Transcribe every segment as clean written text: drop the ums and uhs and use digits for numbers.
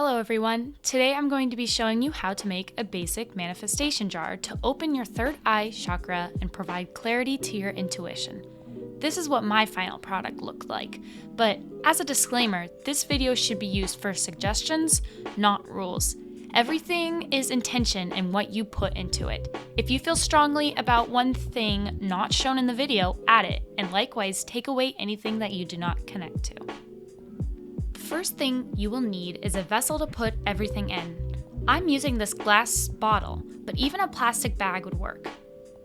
Hello everyone, today I'm going to be showing you how to make a basic manifestation jar to open your third eye chakra and provide clarity to your intuition. This is what my final product looked like, but as a disclaimer, this video should be used for suggestions, not rules. Everything is intention and what you put into it. If you feel strongly about one thing not shown in the video, add it, and likewise take away anything that you do not connect to. First thing you will need is a vessel to put everything in. I'm using this glass bottle, but even a plastic bag would work.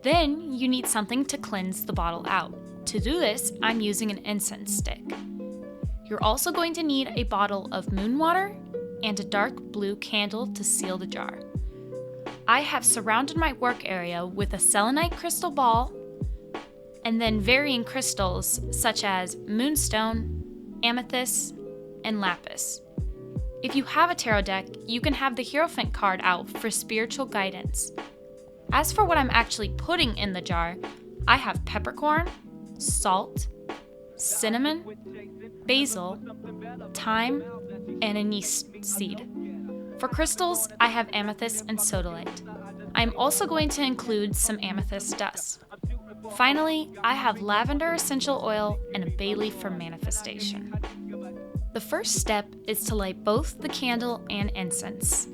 Then you need something to cleanse the bottle out. To do this, I'm using an incense stick. You're also going to need a bottle of moon water and a dark blue candle to seal the jar. I have surrounded my work area with a selenite crystal ball and then varying crystals such as moonstone, amethyst, and lapis. If you have a tarot deck, you can have the Hierophant card out for spiritual guidance. As for what I'm actually putting in the jar, I have peppercorn, salt, cinnamon, basil, thyme, and anise seed. For crystals, I have amethyst and sodalite. I'm also going to include some amethyst dust. Finally, I have lavender essential oil and a bay leaf for manifestation. The first step is to light both the candle and incense.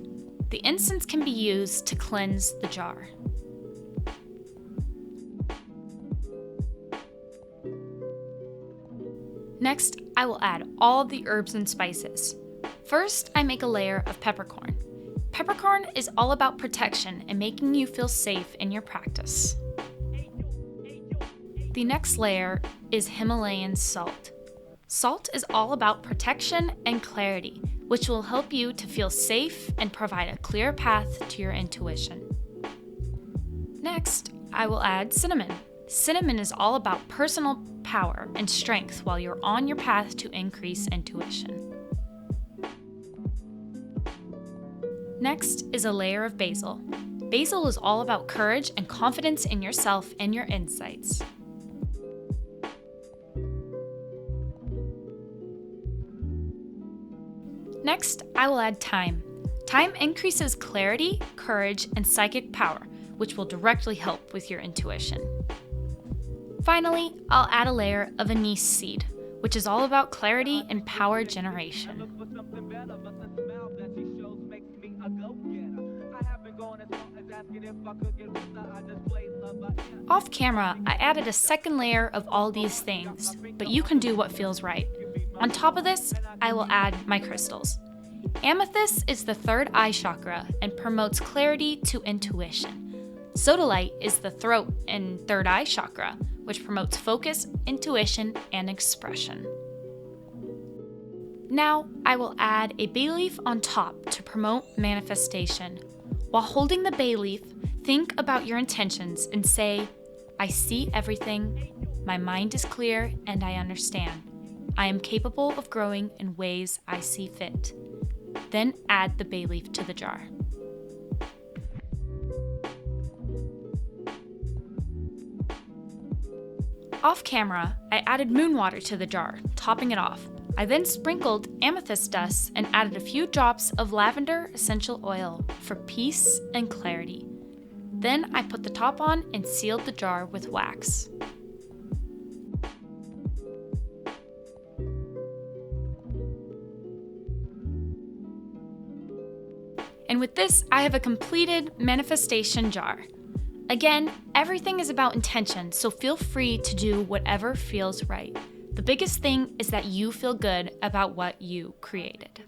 The incense can be used to cleanse the jar. Next, I will add all the herbs and spices. First, I make a layer of peppercorn. Peppercorn is all about protection and making you feel safe in your practice. The next layer is Himalayan salt. Salt is all about protection and clarity, which will help you to feel safe and provide a clear path to your intuition. Next, I will add cinnamon. Cinnamon is all about personal power and strength while you're on your path to increase intuition. Next is a layer of basil. Basil is all about courage and confidence in yourself and your insights. Next, I will add thyme. Thyme increases clarity, courage, and psychic power, which will directly help with your intuition. Finally, I'll add a layer of anise seed, which is all about clarity and power generation. Off camera, I added a second layer of all these things, but you can do what feels right. On top of this, I will add my crystals. Amethyst is the third eye chakra and promotes clarity to intuition. Sodalite is the throat and third eye chakra, which promotes focus, intuition, and expression. Now, I will add a bay leaf on top to promote manifestation. While holding the bay leaf, think about your intentions and say, I see everything, my mind is clear, and I understand. I am capable of growing in ways I see fit. Then add the bay leaf to the jar. Off camera, I added moon water to the jar, topping it off. I then sprinkled amethyst dust and added a few drops of lavender essential oil for peace and clarity. Then I put the top on and sealed the jar with wax. And with this, I have a completed manifestation jar. Again, everything is about intention, so feel free to do whatever feels right. The biggest thing is that you feel good about what you created.